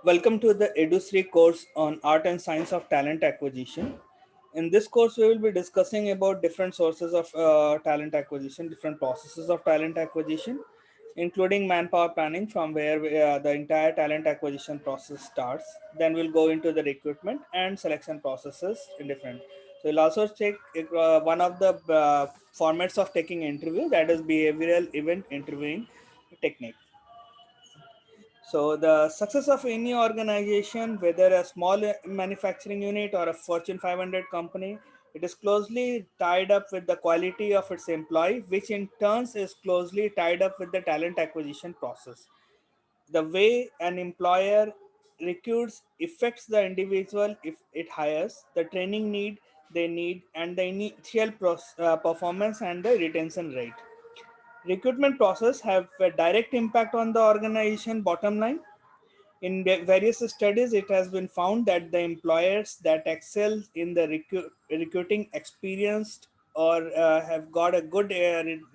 Welcome to the EduSri course on Art and Science of Talent Acquisition. In this course, we will be discussing about different sources of talent acquisition, different processes of talent acquisition, including manpower planning from where the entire talent acquisition process starts. Then we'll go into the recruitment and selection processes in different. So we'll also take one of the formats of taking interview, that is behavioral event interviewing technique. So the success of any organization, whether a small manufacturing unit or a Fortune 500 company, it is closely tied up with the quality of its employee, which in turns is closely tied up with the talent acquisition process. The way an employer recruits affects the individual if it hires, the training need they need, and the initial performance and the retention rate. Recruitment process have a direct impact on the organization bottom line. In various studies, it has been found that the employers that excel in the recruiting experienced or have got a good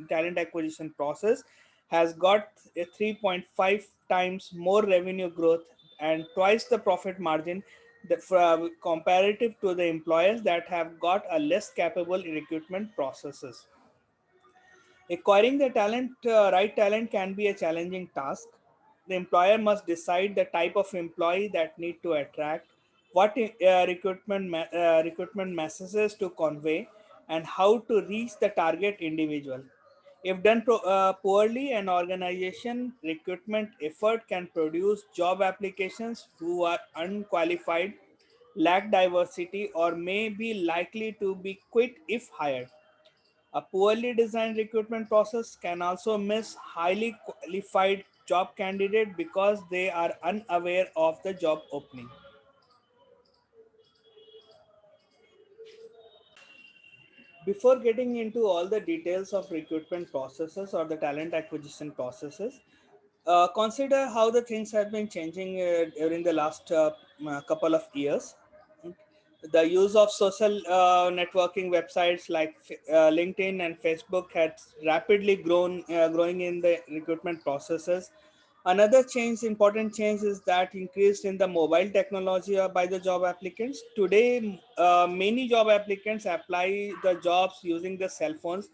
talent acquisition process has got a 3.5 times more revenue growth and twice the profit margin comparative to the employers that have got a less capable recruitment processes. Acquiring the right talent can be a challenging task. The employer must decide the type of employee that need to attract, what recruitment messages to convey, and how to reach the target individual. If done poorly, an organization recruitment effort can produce job applications who are unqualified, lack diversity, or may be likely to be quit if hired. A poorly designed recruitment process can also miss highly qualified job candidate because they are unaware of the job opening. Before getting into all the details of recruitment processes or the talent acquisition processes, consider how the things have been changing during the last couple of years. The use of social networking websites like LinkedIn and Facebook has rapidly growing in the recruitment processes. Another important change is that increased in the mobile technology by the job applicants. Today, many job applicants apply the jobs using the cell phones.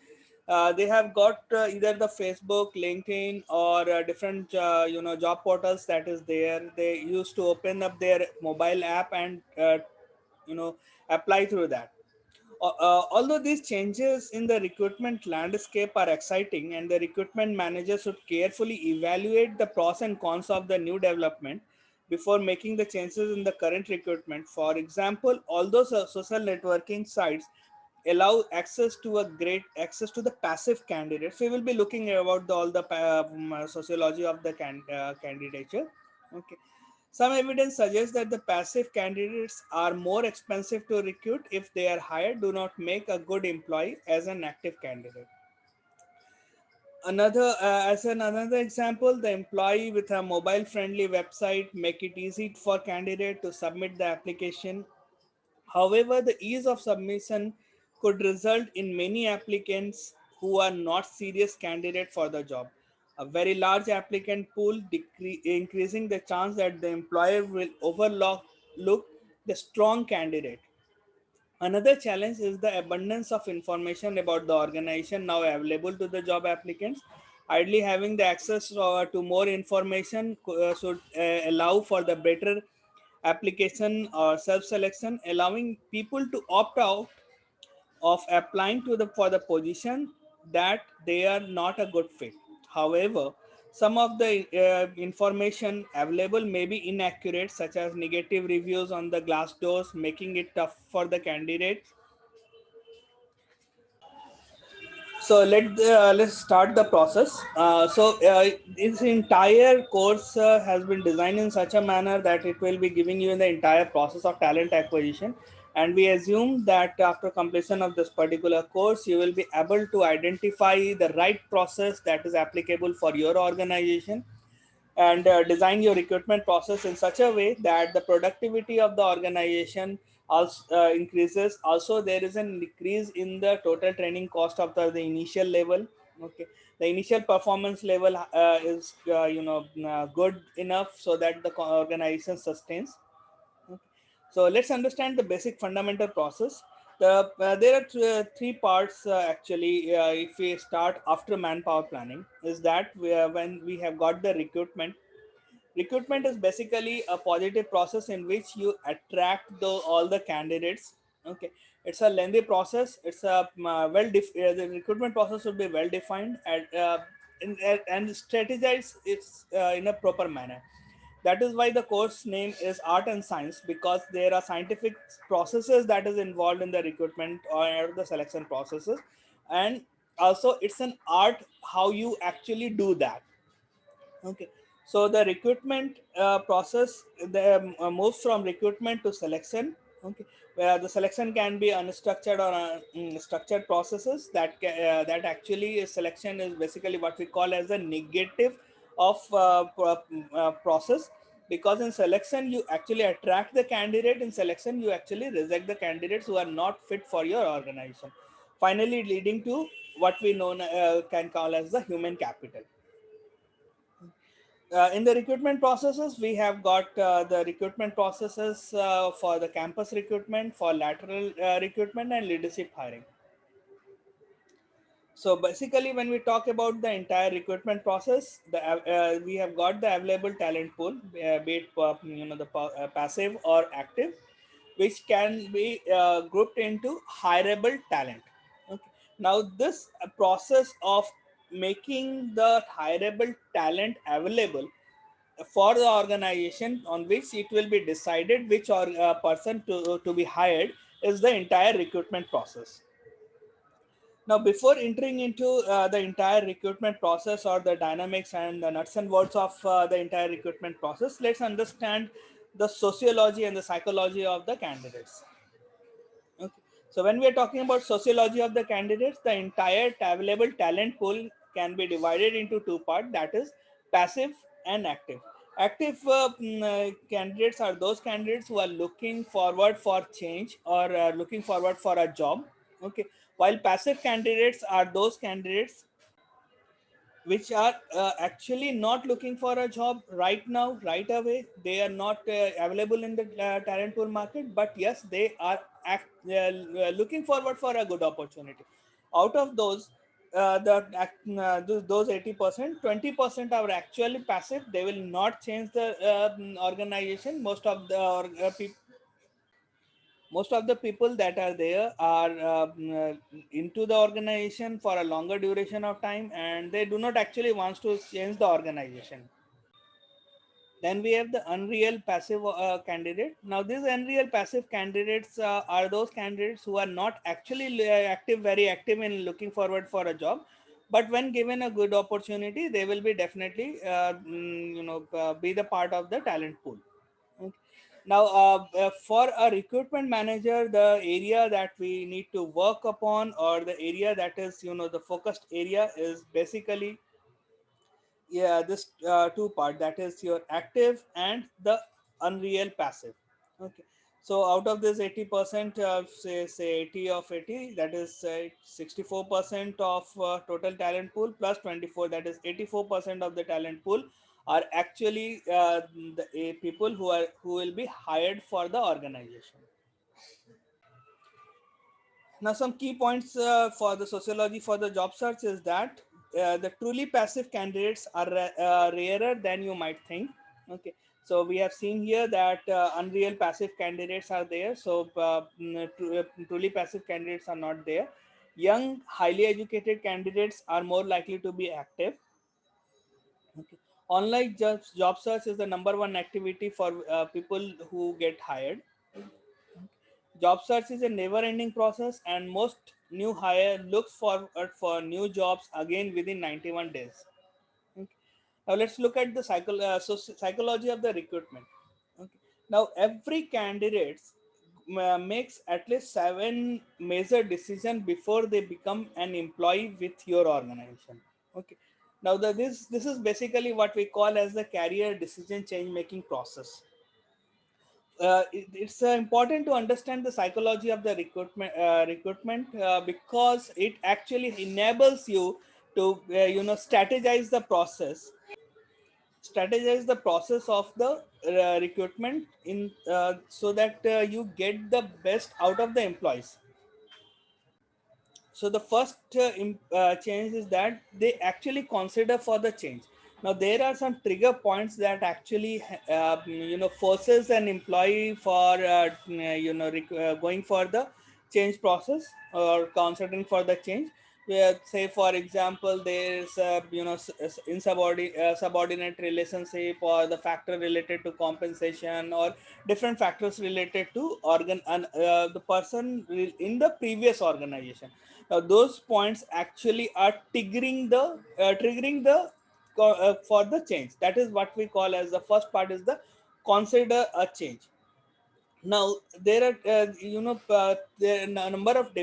They have got either the Facebook, LinkedIn, or different job portals that is there. They used to open up their mobile app and you know apply through that. Although these changes in the recruitment landscape are exciting, and the recruitment manager should carefully evaluate the pros and cons of the new development before making the changes in the current recruitment. For example, although social networking sites allow access to the passive candidates, we will be looking about all the sociology of the candidature. Okay, some evidence suggests that the passive candidates are more expensive to recruit if they are hired, do not make a good employee as an active candidate. Another example, the employee with a mobile friendly website make it easy for candidate to submit the application. However, the ease of submission could result in many applicants who are not serious candidate for the job. A very large applicant pool increasing the chance that the employer will overlook the strong candidate. Another challenge is the abundance of information about the organization now available to the job applicants. Ideally, having the access to more information should allow for the better application or self-selection, allowing people to opt out of applying to the for the position that they are not a good fit. However, some of the information available may be inaccurate, such as negative reviews on the glass doors, making it tough for the candidates. So let's start the process. This entire course has been designed in such a manner that it will be giving you the entire process of talent acquisition, and we assume that after completion of this particular course, you will be able to identify the right process that is applicable for your organization and design your recruitment process in such a way that the productivity of the organization also increases. Also, there is an increase in the total training cost of the initial level. Okay, the initial performance level is good enough so that the organization sustains. Okay. So let's understand the basic fundamental process. There are three parts actually. If we start after manpower planning, is that when we have got the recruitment. Recruitment is basically a positive process in which you attract all the candidates. Okay, it's a lengthy process. It's a the recruitment process should be well defined and strategized it's in a proper manner. That is why the course name is art and science, because there are scientific processes that is involved in the recruitment or the selection processes, and also it's an art how you actually do that. Okay, so the recruitment process moves from recruitment to selection. Okay, where the selection can be unstructured or structured processes that actually selection is basically what we call as the negative of process, because in selection you actually attract the candidate, in selection you actually reject the candidates who are not fit for your organization, finally leading to what we know can call as the human capital. In the recruitment processes, we have got the recruitment processes for the campus recruitment, for lateral recruitment, and leadership hiring. So basically, when we talk about the entire recruitment process, we have got the available talent pool, be it passive or active, which can be grouped into hireable talent. Okay. Now, this process of making the hireable talent available for the organization on which it will be decided which person to be hired is the entire recruitment process. Now, before entering into the entire recruitment process or the dynamics and the nuts and bolts of the entire recruitment process, let's understand the sociology and the psychology of the candidates. Okay. So when we are talking about sociology of the candidates, the entire available talent pool can be divided into two parts. That is passive and active. Active candidates are those candidates who are looking forward for change or looking forward for a job. Okay. While passive candidates are those candidates which are actually not looking for a job right now, right away. They are not available in the talent pool market, but yes, they are looking forward for a good opportunity. Out of those, those 80%, 20% are actually passive. They will not change the organization. Most of the people that are there are into the organization for a longer duration of time, and they do not actually want to change the organization. Then we have the unreal passive candidate. Now these unreal passive candidates are those candidates who are not actually very active in looking forward for a job, but when given a good opportunity they will be definitely be the part of the talent pool. Okay. Now, for a recruitment manager, the area that we need to work upon, or the area that is, the focused area, is basically, yeah, this two part, that is your active and the unreal passive. Okay. So out of this 80%, say 80 of 80, that is 64% of total talent pool plus 24, that is 84% of the talent pool are actually the people who will be hired for the organization. Now, some key points for the sociology for the job search is that the truly passive candidates are rarer than you might think. Okay, so we have seen here that unreal passive candidates are there. So truly passive candidates are not there. Young, highly educated candidates are more likely to be active. Okay. Online job search is the number one activity for people who get hired. Job search is a never-ending process, and most new hire looks forward for new jobs again within 91 days. Okay. Now let's look at the psychology of the recruitment. Okay. Now every candidate makes at least 7 major decisions before they become an employee with your organization. Okay. Now this is basically what we call as the career decision change making process. It's important to understand the psychology of the recruitment because it actually enables you to strategize the process of the recruitment in so that you get the best out of the employees. So the first change is that they actually consider for the change. Now there are some trigger points that actually forces an employee for going for the change process or considering for the change, where say for example there's subordinate relationship, or the factor related to compensation, or different factors related to the person in the previous organization. Now those points actually are triggering the for the change. That is what we call as the first part is the consider a change. Now there are there are a number of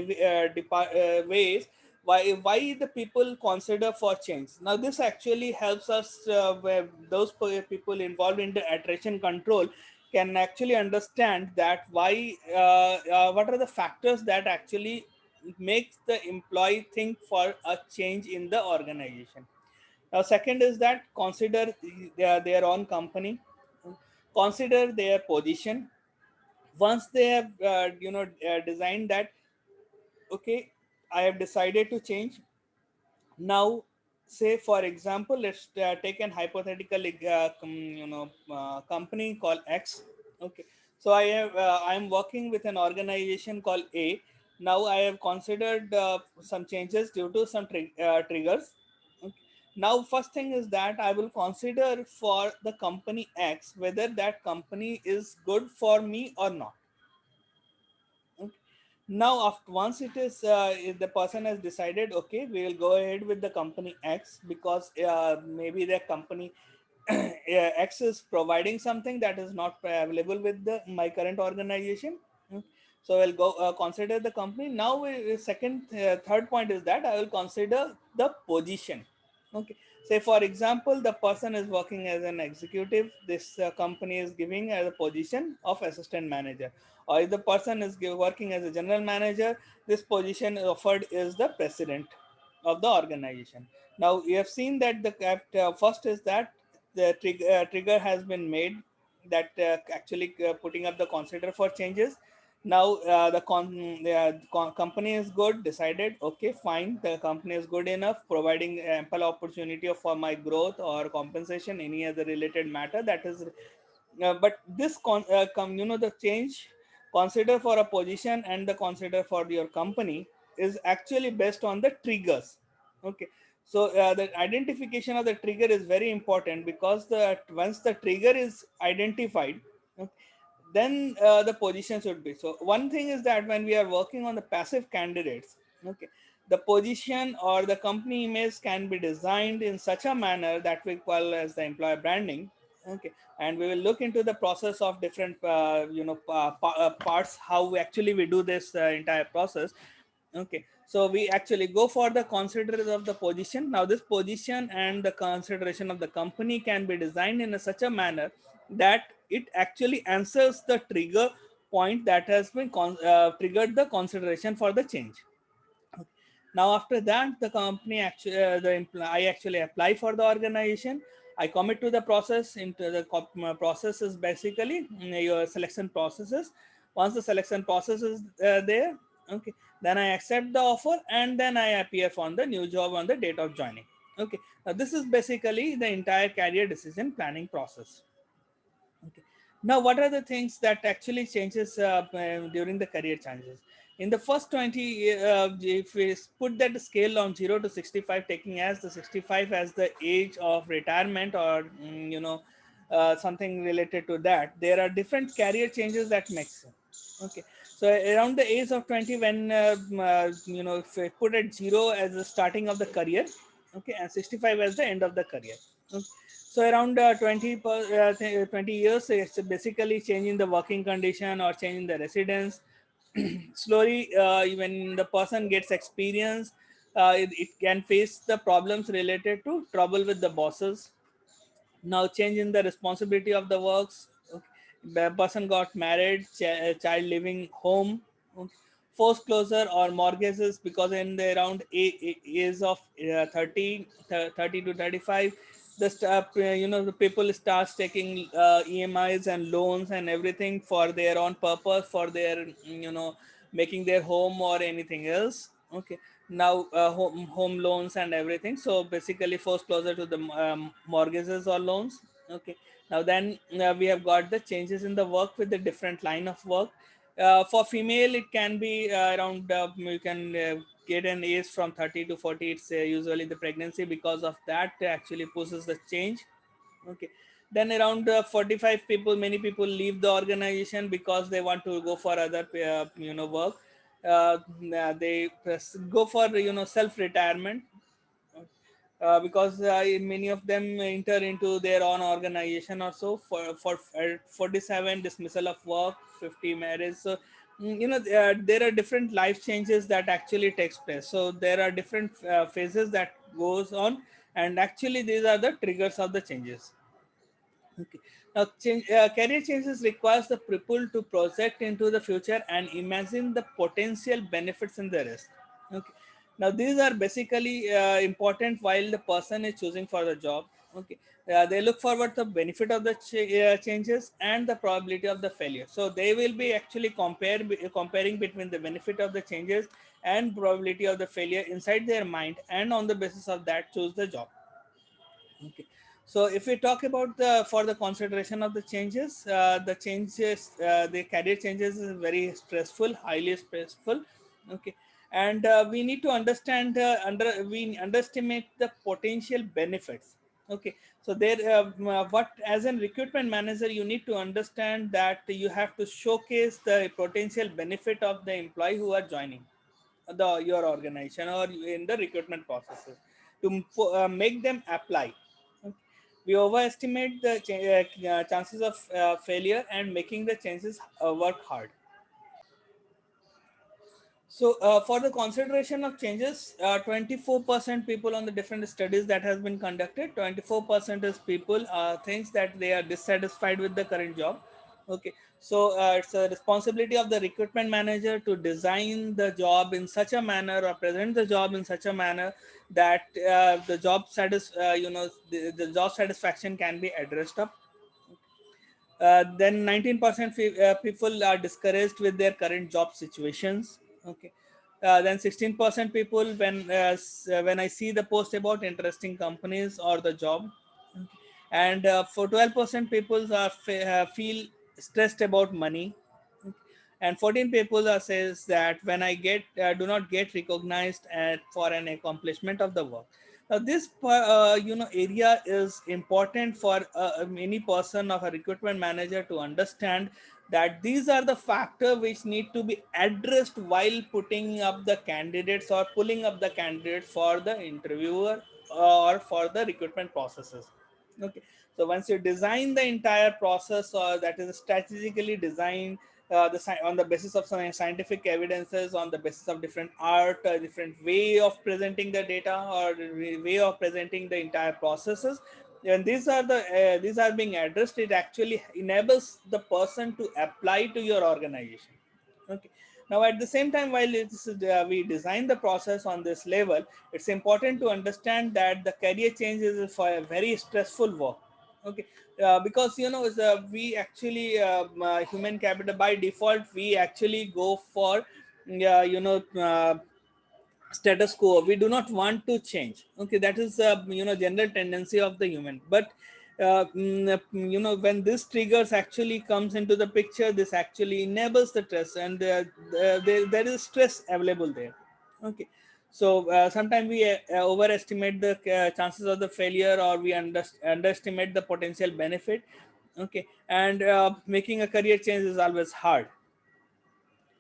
ways why the people consider for change. Now this actually helps us where those people involved in the attrition control can actually understand that why what are the factors that actually makes the employee think for a change in the organization. Now second is that consider their own company, consider their position. Once they have designed that, okay, I have decided to change. Now say for example, let's take an hypothetical company called X. Okay, so I am working with an organization called A. Now I have considered some changes due to some triggers. Okay. Now first thing is that I will consider for the company X whether that company is good for me or not. Okay. Now, after once it is if the person has decided, okay, we will go ahead with the company X because maybe the company X is providing something that is not available with my current organization. Mm. So I'll go consider the company. Now, third point is that I will consider the position. Okay. Say for example, the person is working as an executive. This company is giving as a position of assistant manager, or if the person is working as a general manager, this position offered is the president of the organization. Now you have seen that first is that the trigger has been made, that actually putting up the consider for changes. Now company is good, decided, okay, fine, the company is good enough, providing ample opportunity for my growth or compensation, any other related matter that is but this the change, consider for a position and the consider for your company, is actually based on the triggers. Okay, so the identification of the trigger is very important, because the once the trigger is identified, okay, then the position should be. So one thing is that when we are working on the passive candidates, okay, the position or the company image can be designed in such a manner that we call as the employer branding. Okay, and we will look into the process of different parts, how we do this entire process. Okay, so we actually go for the consideration of the position. Now this position and the consideration of the company can be designed in such a manner that it actually answers the trigger point that has been triggered the consideration for the change. Now after that, the company actually I actually apply for the organization. I commit to the process. Into the process is basically your selection processes. Once the selection process is there, okay, then I accept the offer, and then I appear for the new job on the date of joining. Okay, now this is basically the entire career decision planning process. Okay. Now, what are the things that actually changes during the career changes? In the first 20, if we put that scale on 0 to 65, taking as the 65 as the age of retirement, or something related to that, there are different career changes that makes. Okay, so around the age of 20, when if we put at 0 as the starting of the career, okay, and 65 as the end of the career. Okay. So around 20 years, it's basically changing the working condition or changing the residence. Slowly, when the person gets experience, it can face the problems related to trouble with the bosses. Now change in the responsibility of the works. Okay. The person got married, child living home. Okay. forced closure or mortgages, because in the around age of 30 to 35, the people start taking emis and loans and everything for their own purpose, for their making their home or anything else. Okay. Now home loans and everything, so basically forced closure to the mortgages or loans. Okay. Now then we have got the changes in the work with the different line of work. For female, it can be around you can get an age from 30 to 40. It's usually the pregnancy, because of that actually pushes the change. Okay. Then around 45 people, many people leave the organization because they want to go for other work. They go for self retirement, because many of them enter into their own organization or so. For 47, dismissal of work, 50, marriage. So there are different life changes that actually takes place, so there are different phases that goes on, and actually these are the triggers of the changes. Okay. Now, career changes requires the people to project into the future and imagine the potential benefits in the risk. Okay. Now, these are basically important while the person is choosing for the job. Okay. They look forward to the benefit of the changes and the probability of the failure. So they will be actually comparing between the benefit of the changes and probability of the failure inside their mind, and on the basis of that choose the job. Okay. So if we talk about the for the consideration of the changes, the career changes is very stressful, highly stressful. Okay. And we need to understand we underestimate the potential benefits. Okay. So there, what as a recruitment manager, you need to understand that you have to showcase the potential benefit of the employee who are joining the your organization or in the recruitment processes, to make them apply. Okay. We overestimate the chances of failure and making the chances work hard. So for the consideration of changes, 24% people on the different studies that has been conducted, 24% is people thinks that they are dissatisfied with the current job. Okay. So it's a responsibility of the recruitment manager to design the job in such a manner or present the job in such a manner that the job satisfaction can be addressed up. Then 19% people are discouraged with their current job situations. Okay. Then 16% people, when I see the post about interesting companies or the job. Okay. And for 12% people feel stressed about money. Okay. And 14 people says that when I get do not get recognized for an accomplishment of the work. Now this area is important for any person of a recruitment manager to understand that these are the factors which need to be addressed while putting up the candidates or pulling up the candidates for the interviewer or for the recruitment processes. Okay. So once you design the entire process, or that is strategically designed, on the basis of some scientific evidences, on the basis of different art, different way of presenting the data, or way of presenting the entire processes, and these are being addressed, it actually enables the person to apply to your organization. Okay. Now at the same time, while we design the process on this level, it's important to understand that the career change is for a very stressful work. Okay. Because we actually human capital, by default we actually go for status quo. We do not want to change. Okay. That is general tendency of the human. But when this triggers actually comes into the picture, this actually enables the stress, and there is stress available there. Okay. So sometimes we overestimate the chances of the failure, or we underestimate the potential benefit. Okay. And making a career change is always hard.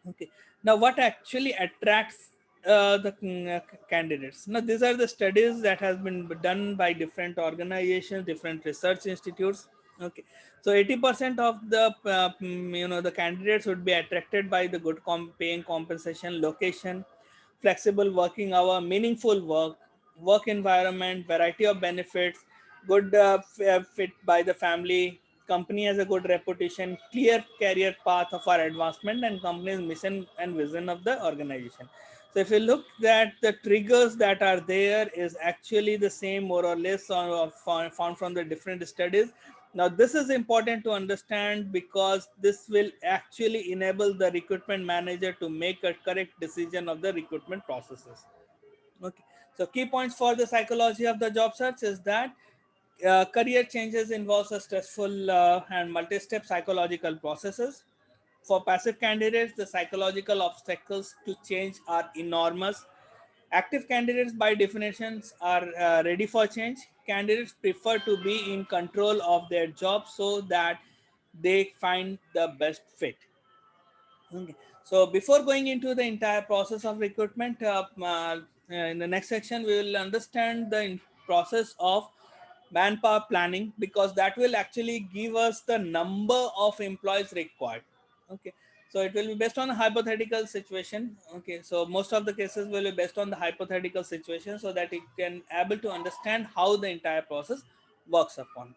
Okay. Now, what actually attracts the candidates? Now, these are the studies that has been done by different organizations, different research institutes. Okay. So, 80% of the the candidates would be attracted by the good paying compensation, location, flexible working hour, meaningful work, work environment, variety of benefits, good fit by the family. company has a good reputation, clear career path of our advancement, and company's mission and vision of the organization. So if you look at the triggers that are there is actually the same more or less found from the different studies. Now this is important to understand because this will actually enable the recruitment manager to make a correct decision of the recruitment processes. Okay, so key points for the psychology of the job search is that career changes involves a stressful and multi-step psychological processes. For passive candidates, the psychological obstacles to change are enormous. Active candidates, by definitions, are ready for change. Candidates prefer to be in control of their job so that they find the best fit. Okay. So before going into the entire process of recruitment, in the next section, we will understand the process of manpower planning because that will actually give us the number of employees required. Okay. So it will be based on a hypothetical situation. Okay. So most of the cases will be based on the hypothetical situation so that you can able to understand how the entire process works upon.